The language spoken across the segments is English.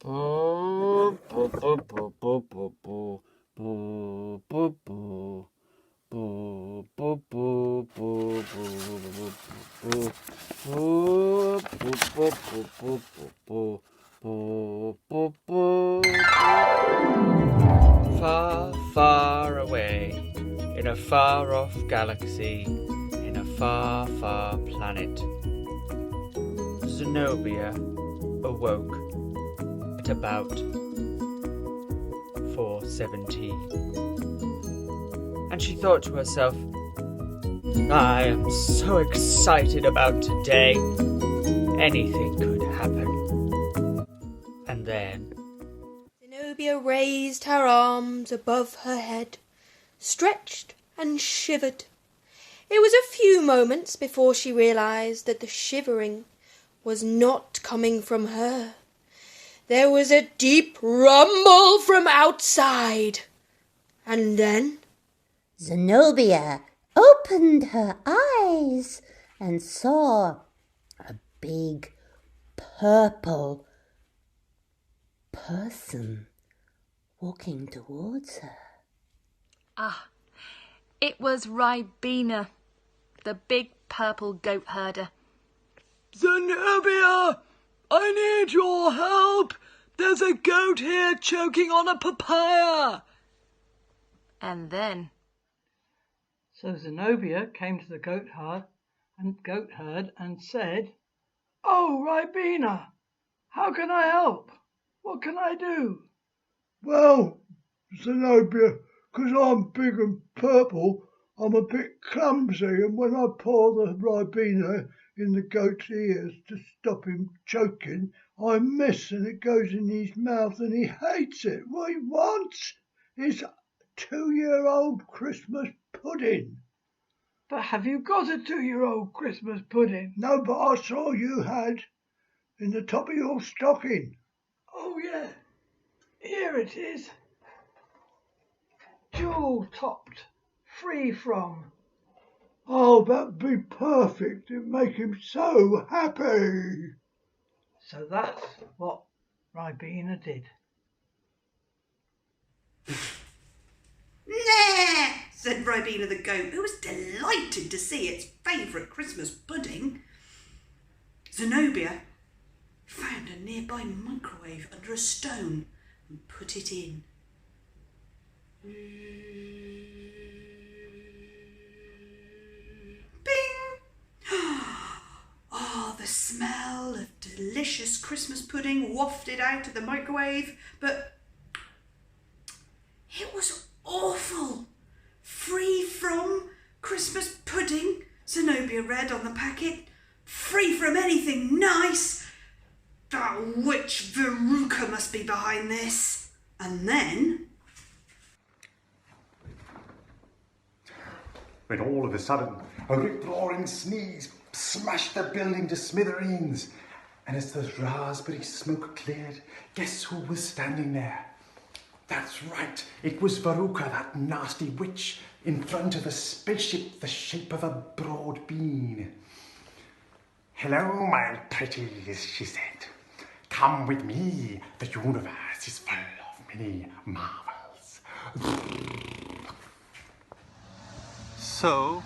Boo, boo, boo, boo, boo, boo, boo. Boo, boo, boo. Boo, boo, boo, boo, boo, boo, boo, boo, boo, boo, boo, boo, boo. Far, far away, in a far-off galaxy, in a far, far planet, Zenobia awoke at about 4:17, and she thought to herself, I am so excited about today. Anything could happen. And then Zenobia raised her arms above her head, stretched and shivered. It was a few moments before she realized that the shivering was not coming from her. There was a deep rumble from outside. And then Zenobia opened her eyes and saw a big purple person walking towards her. Ah, it was Ribena, the big purple goat herder. Zenobia, I need your help. There's a goat here choking on a papaya. And then So Zenobia came to the goat herd and said, Oh, Ribena, how can I help? What can I do? Well, Zenobia, 'cause I'm big and purple, I'm a bit clumsy, and when I pour the Ribena in the goat's ears to stop him choking, I miss and it goes in his mouth and he hates it. What he wants is 2-year-old Christmas pudding. But have you got a 2-year-old Christmas pudding? No, but I saw you had in the top of your stocking. Oh, yeah. Here it is. Jewel-topped, free from. Oh, that'd be perfect. It'd make him so happy. So that's what Ribena did. Nah, said Ribena the goat, who was delighted to see its favourite Christmas pudding. Zenobia found a nearby microwave under a stone and put it in. Bing! Oh, the smell of delicious Christmas pudding wafted out of the microwave, but it was awful. Free from Christmas pudding, Zenobia read on the packet. Free from anything nice. That witch Veruca must be behind this. And then when all of a sudden a rip-roaring sneeze smashed the building to smithereens. And as the raspberry smoke cleared, guess who was standing there? That's right, it was Veruca, that nasty witch, in front of a spaceship the shape of a broad bean. Hello, my pretties, she said. Come with me, the universe is full of many marvels. So,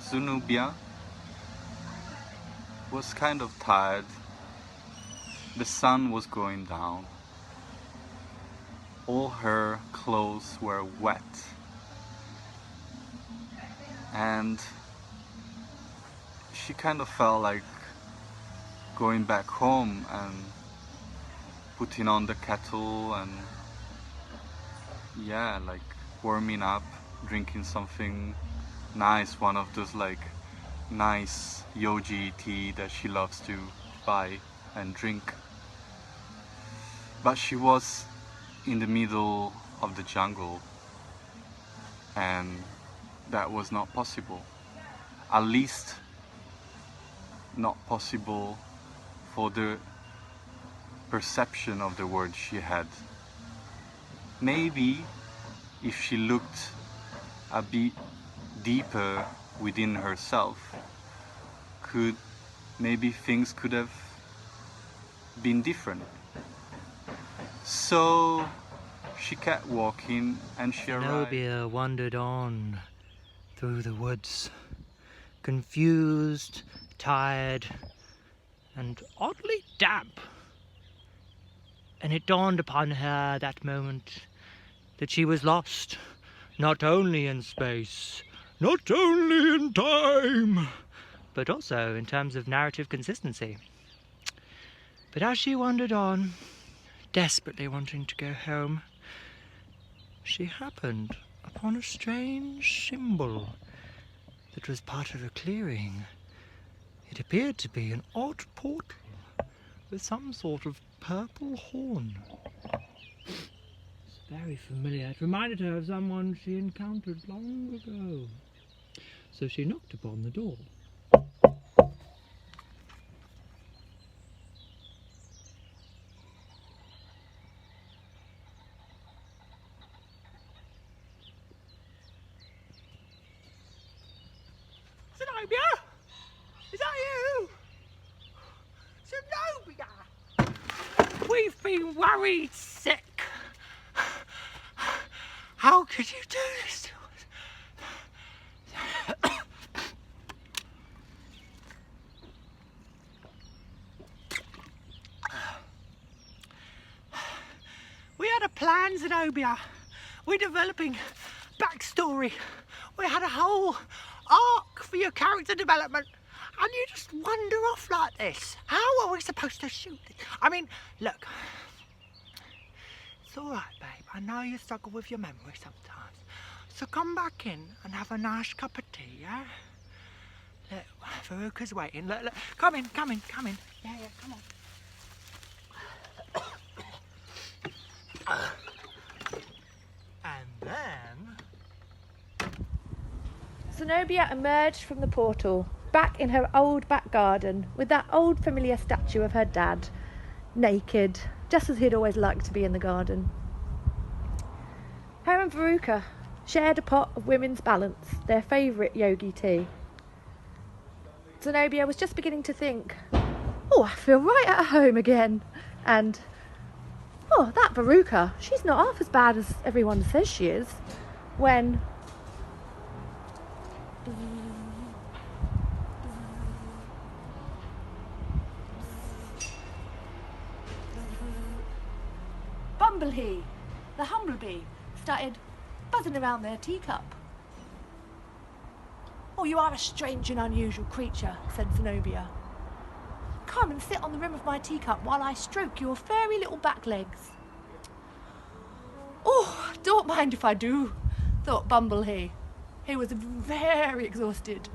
Zenobia was kind of tired. The sun was going down. All her clothes were wet. And she kind of felt like going back home and putting on the kettle and yeah, like warming up, drinking something nice, one of those like nice yogi tea that she loves to buy and drink. But she was in the middle of the jungle and that was not possible. At least not possible for the perception of the world she had. Maybe if she looked a bit deeper within herself, maybe things could have been different. So she kept walking and she arrived. Zenobia wandered on through the woods, confused, tired, and oddly damp. And it dawned upon her that moment that she was lost, not only in space, not only in time, but also in terms of narrative consistency. But as she wandered on, desperately wanting to go home, she happened upon a strange symbol that was part of a clearing. It appeared to be an odd portal with some sort of purple horn. It's very familiar. It reminded her of someone she encountered long ago. So she knocked upon the door. Zenobia? Is that you? Zenobia! We've been worried sick. How could you do this to us? We had a plan, Zenobia. We're developing backstory. We had a whole arc for your character development. And you just wander off like this. How are we supposed to shoot this? I mean, look. It's all right, babe. I know you struggle with your memory sometimes. So come back in and have a nice cup of tea, yeah? Look, Veruca's waiting. Look, look. Come in. Yeah, come on. And then... Zenobia emerged from the portal, back in her old back garden, with that old familiar statue of her dad, naked, just as he'd always liked to be in the garden. Her and Veruca shared a pot of Women's Balance, their favourite yogi tea. Zenobia was just beginning to think, oh, I feel right at home again, and oh, that Veruca, she's not half as bad as everyone says she is, when... Bumblebee, the humblebee, started buzzing around their teacup. Oh, you are a strange and unusual creature, said Zenobia. Come and sit on the rim of my teacup while I stroke your furry little back legs. Oh, don't mind if I do, thought Bumblebee. He was very exhausted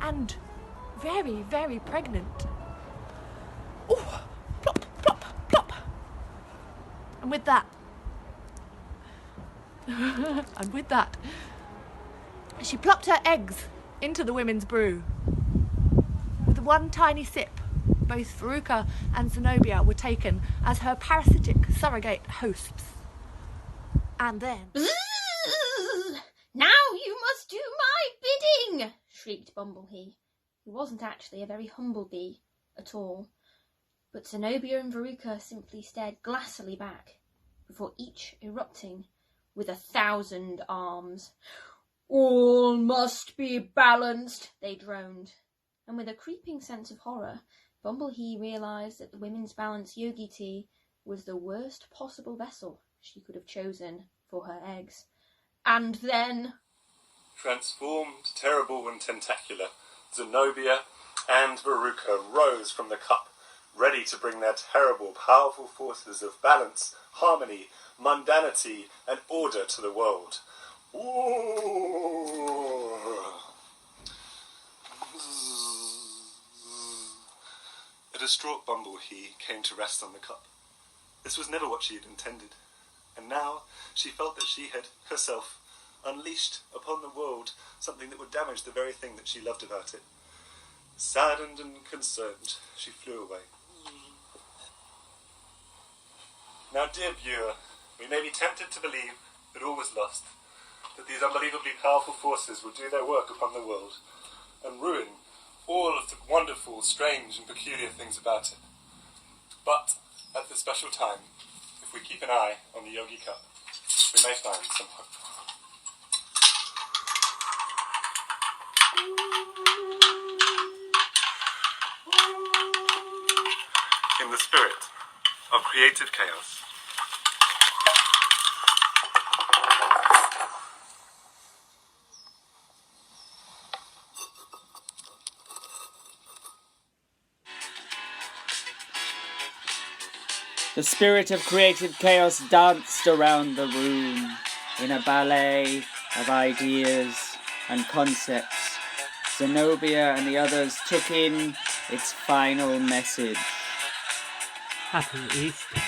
and very, very pregnant. Oh, plop, plop, plop. And with that, she plopped her eggs into the women's brew. With one tiny sip, both Veruca and Zenobia were taken as her parasitic surrogate hosts. And then... Now you must do my bidding, shrieked Bumblebee, who wasn't actually a very humble bee at all. But Zenobia and Veruca simply stared glassily back, before each erupting with 1,000 arms. All must be balanced, they droned. And with a creeping sense of horror, Bumblebee realised that the Women's Balance yogi tea was the worst possible vessel she could have chosen for her eggs. And then... Transformed, terrible and tentacular, Zenobia and Veruca rose from the cup, ready to bring their terrible, powerful forces of balance, harmony, mundanity, and order to the world. Ooh. A distraught Bumblebee came to rest on the cup. This was never what she had intended, and now she felt that she had herself unleashed upon the world something that would damage the very thing that she loved about it. Saddened and concerned, she flew away. Now, dear viewer, we may be tempted to believe that all was lost, that these unbelievably powerful forces would do their work upon the world and ruin all of the wonderful, strange and peculiar things about it. But at this special time, if If we keep an eye on the Yogi Cup, we may find some hope. In the spirit of creative chaos, the spirit of creative chaos danced around the room in a ballet of ideas and concepts. Zenobia and the others took in its final message. Happy Easter.